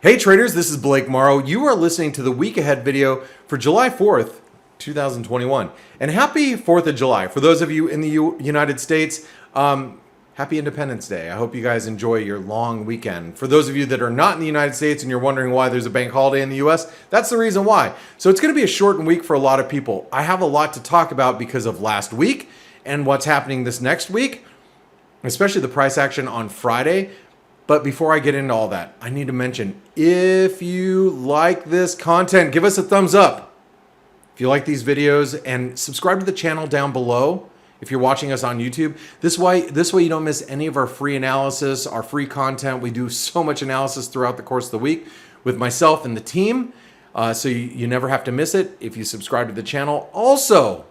Hey traders, this is Blake Morrow. You are listening to the week ahead video for July 4th, 2021. And happy 4th of July. For those of you in the United States, happy Independence Day. I hope you guys enjoy your long weekend. For those of you that are not in the United States and you're wondering why there's a bank holiday in the US, that's the reason why. So it's going to be a shortened week for a lot of people. I have a lot to talk about because of last week and what's happening this next week, especially the price action on Friday. But before I get into all that, I need to mention, if you like this content, give us a thumbs up. If you like these videos, and subscribe to the channel down below if you're watching us on YouTube. This way you don't miss any of our free analysis, our free content. We do so much analysis throughout the course of the week with myself and the team. So you never have to miss it if you subscribe to the channel. Also,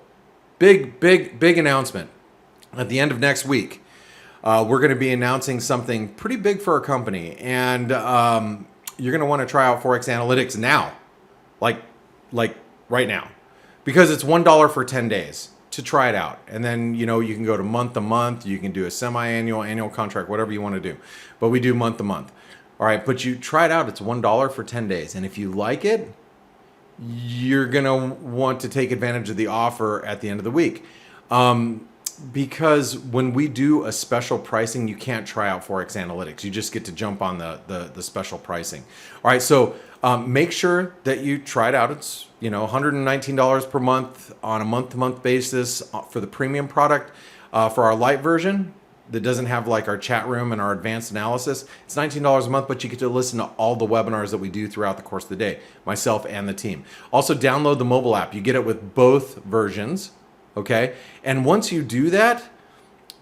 big announcement at the end of next week. We're going to be announcing something pretty big for our company, and you're going to want to try out ForexAnalytix now, like right now, because it's $1 for 10 days to try it out. And then, you can go to month to month, you can do a semi-annual, annual contract, whatever you want to do, but we do month to month. All right, but you try it out, it's $1 for 10 days. And if you like it, you're going to want to take advantage of the offer at the end of the week. Because when we do a special pricing, you can't try out ForexAnalytix. You just get to jump on the special pricing. All right, so make sure that you try it out. It's $119 per month on a month-to-month basis for the premium product. For our light version that doesn't have like our chat room and our advanced analysis, it's $19 a month, but you get to listen to all the webinars that we do throughout the course of the day, myself and the team. Also, download the mobile app. You get it with both versions. Okay, and once you do that,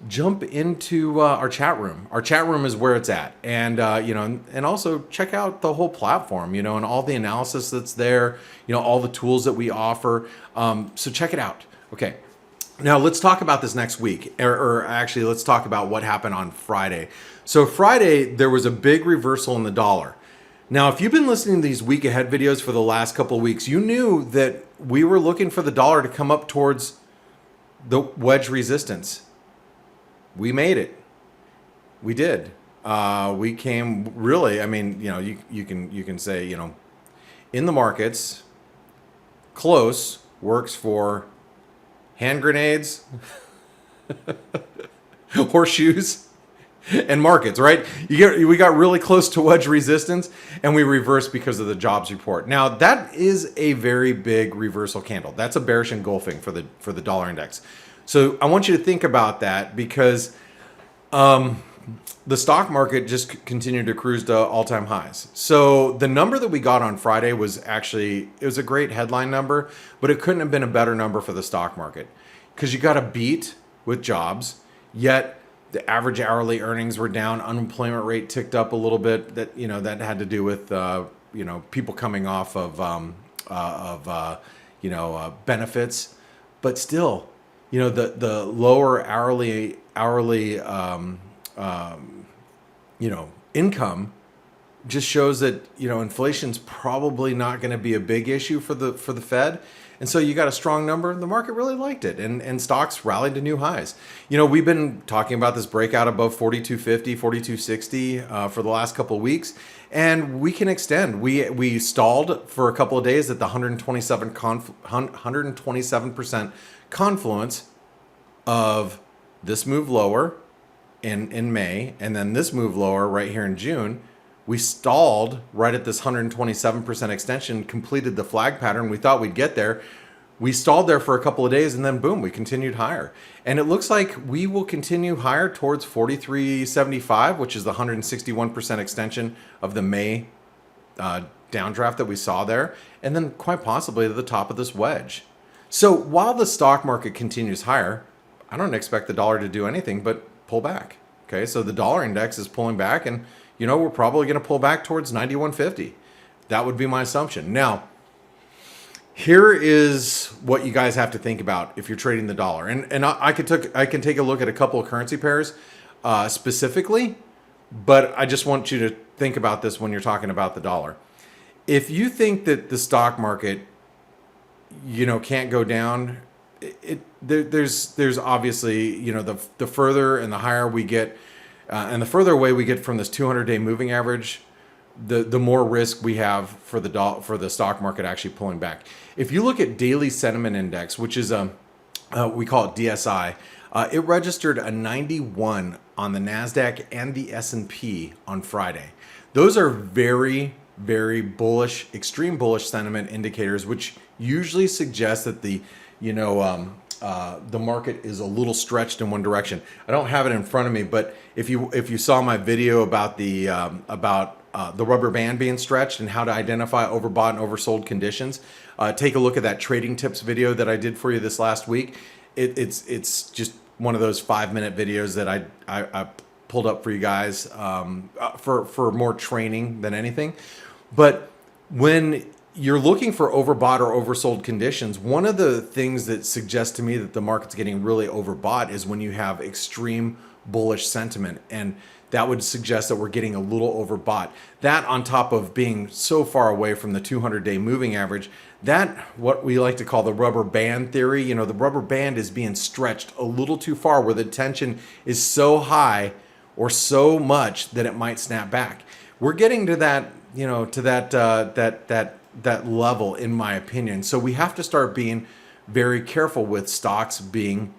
jump into our chat room. Our chat room is where it's at, and and also check out the whole platform, and all the analysis that's there, all the tools that we offer. So check it out. Okay, now let's talk about this next week, or actually, let's talk about what happened on Friday. So Friday, there was a big reversal in the dollar. Now, if you've been listening to these week ahead videos for the last couple of weeks, you knew that we were looking for the dollar to come up towards the wedge resistance. We made it. We did. We came really, I mean, you can say, in the markets, close works for hand grenades, horseshoes, and markets, right? We got really close to wedge resistance, and we reversed because of the jobs report. Now, that is a very big reversal candle. That's a bearish engulfing for the dollar index. So I want you to think about that, because the stock market just continued to cruise to all-time highs. So the number that we got on Friday was actually, it was a great headline number, but it couldn't have been a better number for the stock market, because you got a beat with jobs, yet the average hourly earnings were down. Unemployment rate ticked up a little bit. That that had to do with people coming off of benefits, but still, the lower hourly income just shows that inflation's probably not going to be a big issue for the Fed. And so you got a strong number. The market really liked it, and stocks rallied to new highs. We've been talking about this breakout above 4250, 4260 for the last couple of weeks, and we can extend. We stalled for a couple of days at the 127% confluence of this move lower in May, and then this move lower right here in June. We stalled right at this 127% extension, completed the flag pattern. We thought we'd get there. We stalled there for a couple of days, and then boom, we continued higher. And it looks like we will continue higher towards 43.75, which is the 161% extension of the May downdraft that we saw there, and then quite possibly to the top of this wedge. So while the stock market continues higher, I don't expect the dollar to do anything but pull back. Okay, so the dollar index is pulling back, and we're probably going to pull back towards 91.50. That would be my assumption. Now, here is what you guys have to think about if you're trading the dollar. And I can take a look at a couple of currency pairs specifically, but I just want you to think about this when you're talking about the dollar. If you think that the stock market, can't go down, there's obviously, the further and the higher we get, and the further away we get from this 200-day moving average, the more risk we have for the stock market actually pulling back. If you look at daily sentiment index, which is we call it DSI, it registered a 91 on the NASDAQ and the S&P on Friday. Those are very, very bullish, extreme bullish sentiment indicators, which usually suggest that the market is a little stretched in one direction. I don't have it in front of me, but if you saw my video about the rubber band being stretched and how to identify overbought and oversold conditions, take a look at that trading tips video that I did for you this last week. It's just one of those 5-minute videos that I pulled up for you guys for more training than anything. But when you're looking for overbought or oversold conditions, one of the things that suggests to me that the market's getting really overbought is when you have extreme bullish sentiment, and that would suggest that we're getting a little overbought. That, on top of being so far away from the 200-day moving average, that what we like to call the rubber band theory. You know, the rubber band is being stretched a little too far, where the tension is so high or so much that it might snap back. We're getting to that, to that level, in my opinion. So we have to start being very careful with stocks being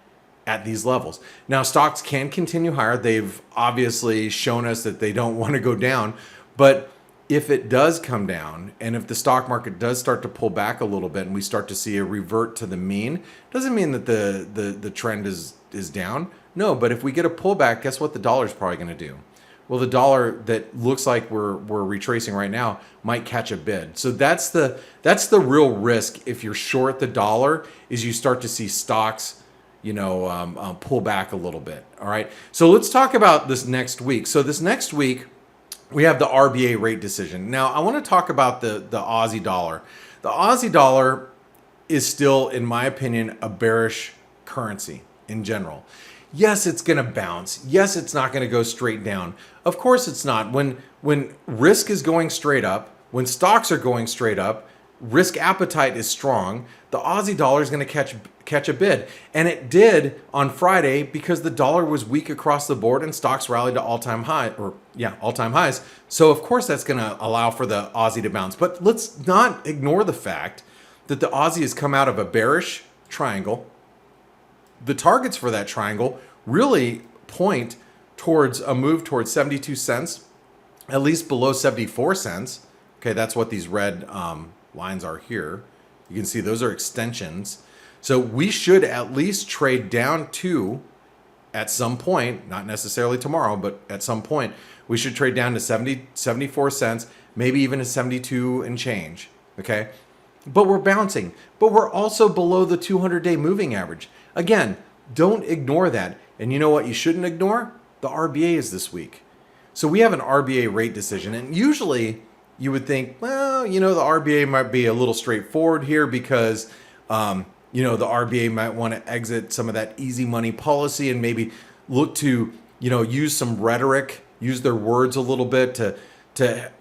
at these levels. Now, stocks can continue higher. They've obviously shown us that they don't want to go down, but if it does come down, and if the stock market does start to pull back a little bit and we start to see a revert to the mean, doesn't mean that the trend is down. No, but if we get a pullback, guess what the dollar's probably going to do? Well, the dollar that looks like we're retracing right now might catch a bid. So that's the real risk if you're short the dollar, is you start to see stocks pull back a little bit. All right. So let's talk about this next week. So this next week, we have the RBA rate decision. Now, I want to talk about the Aussie dollar. The Aussie dollar is still, in my opinion, a bearish currency in general. Yes, it's going to bounce. Yes, it's not going to go straight down. Of course it's not. When risk is going straight up, when stocks are going straight up, risk appetite is strong, the Aussie dollar is going to catch a bid. And it did on Friday, because the dollar was weak across the board and stocks rallied to all-time highs. So of course that's going to allow for the Aussie to bounce. But let's not ignore the fact that the Aussie has come out of a bearish triangle. The targets for that triangle really point towards a move towards 72 cents, at least below 74 cents. Okay, that's what these red lines are here. You can see those are extensions. So we should at least trade down to, at some point, not necessarily tomorrow, but at some point, we should trade down to 74 cents, maybe even to 72 and change. Okay, but we're bouncing, but we're also below the 200-day moving average. Again, don't ignore that. And you know what you shouldn't ignore? The RBA is this week. So we have an RBA rate decision. And usually you would think, well, the RBA might be a little straightforward here because, the RBA might want to exit some of that easy money policy and maybe look to, use some rhetoric, use their words a little bit to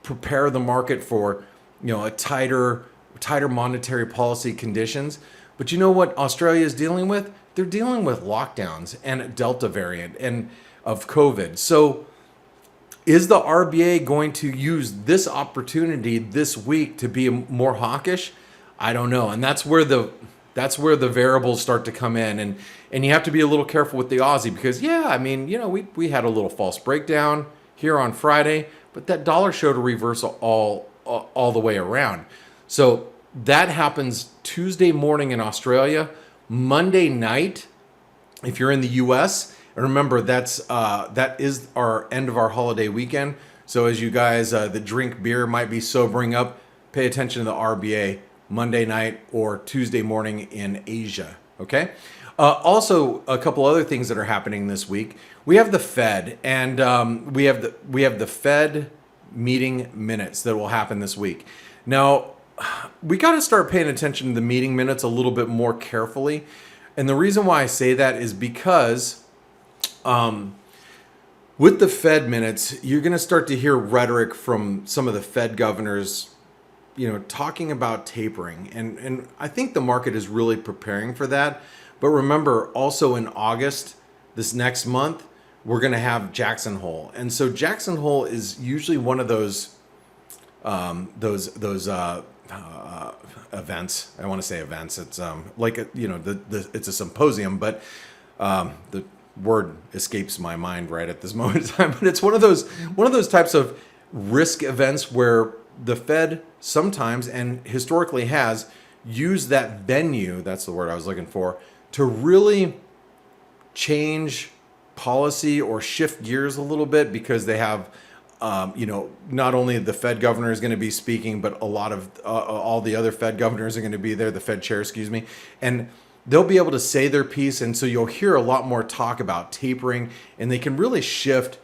prepare the market for, a tighter monetary policy conditions. But you know what Australia is dealing with? They're dealing with lockdowns and a Delta variant and of COVID. So is the RBA going to use this opportunity this week to be more hawkish? I don't know. And that's where the variables start to come in. And you have to be a little careful with the Aussie because, we had a little false breakdown here on Friday, but that dollar showed a reversal all the way around. So that happens Tuesday morning in Australia, Monday night if you're in the US. And remember, that is our end of our holiday weekend. So as you guys that drink beer might be sobering up, pay attention to the RBA Monday night or Tuesday morning in Asia. Okay. Also, a couple other things that are happening this week. We have the Fed, and we have the Fed meeting minutes that will happen this week. Now, we got to start paying attention to the meeting minutes a little bit more carefully. And the reason why I say that is because with the Fed minutes, you're going to start to hear rhetoric from some of the Fed governors, talking about tapering. And I think the market is really preparing for that. But remember, also in August, this next month, we're going to have Jackson Hole. And so Jackson Hole is usually one of those events. I want to say events. It's like it's a symposium, but the word escapes my mind right at this moment in time. But it's one of those types of risk events where the Fed sometimes and historically has used that venue. That's the word I was looking for, to really change policy or shift gears a little bit, because they have not only the Fed governor is going to be speaking, but a lot of all the other Fed governors are going to be there, the Fed chair, excuse me, and they'll be able to say their piece. And so you'll hear a lot more talk about tapering, and they can really shift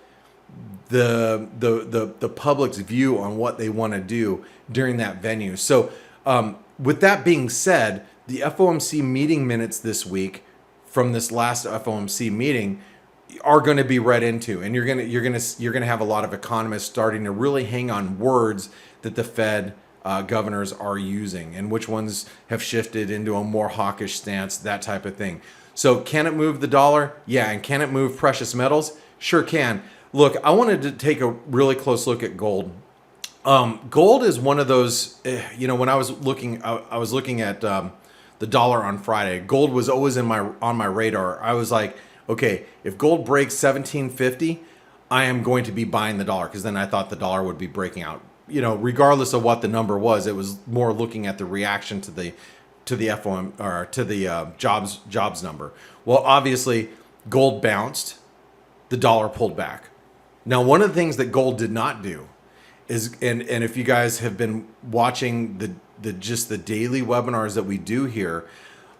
the public's view on what they want to do during that venue. So with that being said, the FOMC meeting minutes this week from this last FOMC meeting are going to be read into, and you're going to have a lot of economists starting to really hang on words that the Fed governors are using, and which ones have shifted into a more hawkish stance, that type of thing. So can it move the dollar? Yeah. And can it move precious metals? Sure can. Look, I wanted to take a really close look at gold. Gold is one of those, when I was looking at the dollar on Friday. Gold was always on my radar. I was like, okay, if gold breaks 1750, I am going to be buying the dollar, because then I thought the dollar would be breaking out. Regardless of what the number was, it was more looking at the reaction to the FOM or to the jobs number. Well, obviously, gold bounced, the dollar pulled back. Now, one of the things that gold did not do is, and if you guys have been watching the daily webinars that we do here,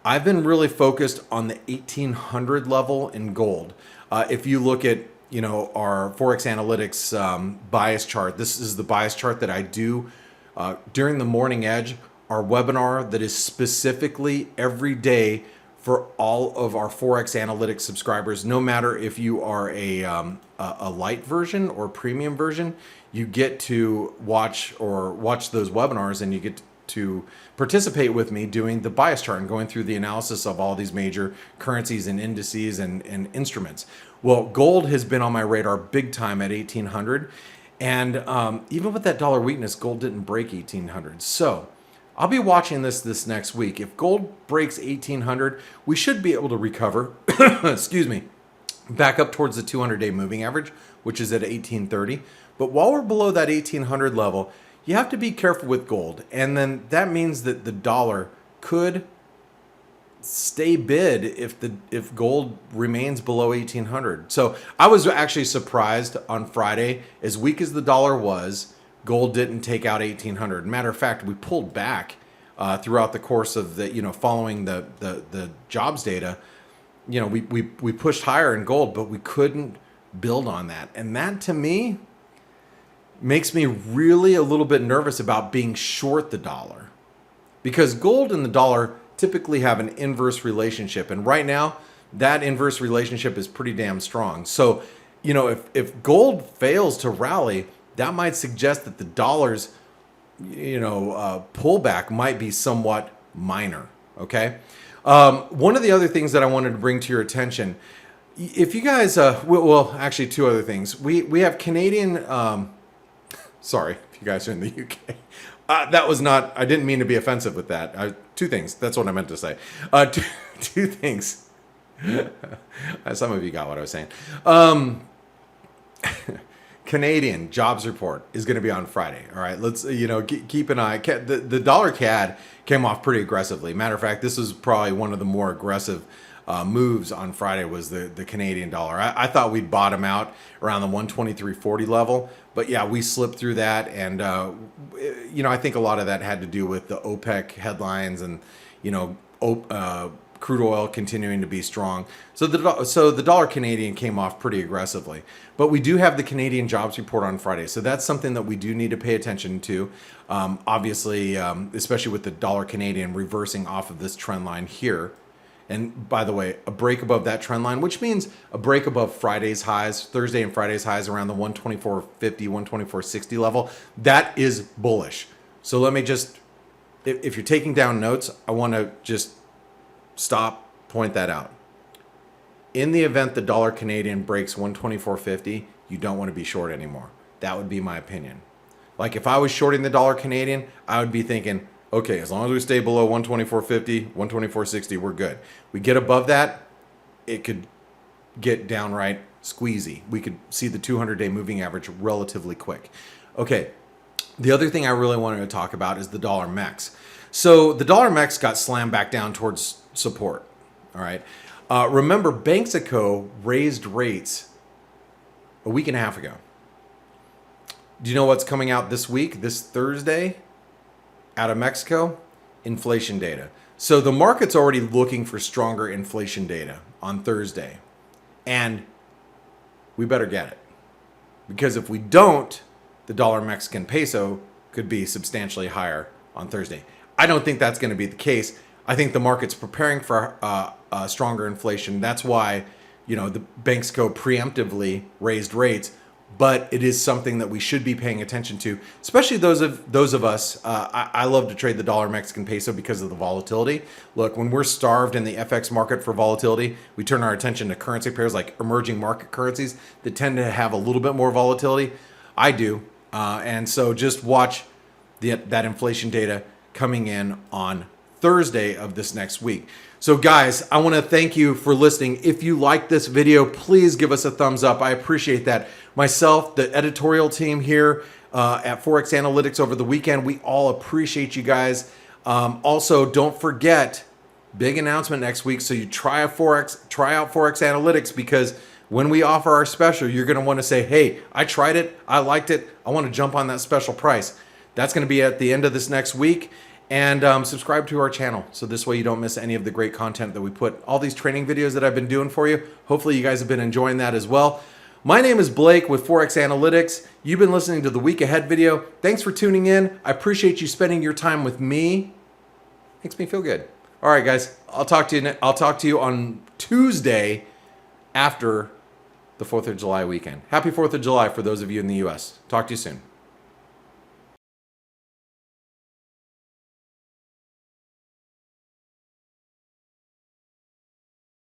I've been really focused on the 1800 level in gold. If you look at our ForexAnalytix bias chart, this is the bias chart that I do during the morning edge, our webinar that is specifically every day for all of our ForexAnalytix subscribers. No matter if you are a light version or premium version, you get to watch those webinars, and you get to participate with me doing the bias chart and going through the analysis of all these major currencies and indices and instruments. Well, gold has been on my radar big time at 1800. And even with that dollar weakness, gold didn't break 1800. So I'll be watching this next week. If gold breaks 1800, we should be able to recover, excuse me, back up towards the 200-day moving average, which is at 1830. But while we're below that 1800 level, you have to be careful with gold. And then that means that the dollar could stay bid if gold remains below 1800. So I was actually surprised on Friday, as weak as the dollar was, gold didn't take out 1800. Matter of fact, we pulled back throughout the course of the, following the jobs data. We pushed higher in gold, but we couldn't build on that. And that, to me, makes me really a little bit nervous about being short the dollar, because gold and the dollar typically have an inverse relationship. And right now, that inverse relationship is pretty damn strong. So, if gold fails to rally, that might suggest that the dollar's, pullback might be somewhat minor. Okay. One of the other things that I wanted to bring to your attention, if you guys, actually two other things. We have Canadian, sorry, if you guys are in the UK. That was not, I didn't mean to be offensive with that. Two things. That's what I meant to say. Two things. Some of you got what I was saying. Canadian jobs report is going to be on Friday. All right. Let's, keep an eye. The dollar CAD came off pretty aggressively. Matter of fact, this was probably one of the more aggressive moves on Friday, was the Canadian dollar. I thought we'd bottom out around the 123.40 level, but yeah, we slipped through that. And, I think a lot of that had to do with the OPEC headlines and, crude oil continuing to be strong. So the dollar Canadian came off pretty aggressively, but we do have the Canadian jobs report on Friday. So that's something that we do need to pay attention to. Obviously, especially with the dollar Canadian reversing off of this trend line here. And by the way, a break above that trend line, which means a break above Friday's highs, Thursday and Friday's highs around the 124.50, 124.60 level, that is bullish. So let me just, if you're taking down notes, I want to just point that out. in the event the dollar Canadian breaks 124.50, you don't want to be short anymore. That would be my opinion. Like if I was shorting the dollar Canadian, I would be thinking, okay, as long as we stay below 124.50, 124.60, we're good. We get above that, it could get downright squeezy. We could see the 200-day moving average relatively quick. Okay, the other thing I really wanted to talk about is the dollar MEX. So the dollar MEX got slammed back down towards support. All right. Remember, Banxico raised rates a week and a half ago. Do you know what's coming out this week, this Thursday, out of Mexico? Inflation data. So the market's already looking for stronger inflation data on Thursday. And we better get it. Because if we don't, the dollar Mexican peso could be substantially higher on Thursday. I don't think that's going to be the case. I think the market's preparing for stronger inflation. That's why, the Banxico preemptively raised rates. But it is something that we should be paying attention to, especially those of us. I love to trade the dollar Mexican peso because of the volatility. Look, when we're starved in the FX market for volatility, we turn our attention to currency pairs like emerging market currencies that tend to have a little bit more volatility. I do, and so just watch that inflation data coming in on Thursday of this next week. So guys, I want to thank you for listening. If you like this video, please give us a thumbs up. I appreciate that. Myself, the editorial team here at ForexAnalytix over the weekend, we all appreciate you guys. Also, don't forget, big announcement next week. So you try out ForexAnalytix, because when we offer our special, you're going to want to say, hey, I tried it, I liked it, I want to jump on that special price. That's going to be at the end of this next week. And subscribe to our channel, so this way you don't miss any of the great content that we put. All these training videos that I've been doing for you, hopefully you guys have been enjoying that as well. My name is Blake with ForexAnalytix. You've been listening to the Week Ahead video. Thanks for tuning in. I appreciate you spending your time with me. Makes me feel good. All right, guys. I'll talk to you on Tuesday after the 4th of July weekend. Happy 4th of July for those of you in the U.S. Talk to you soon.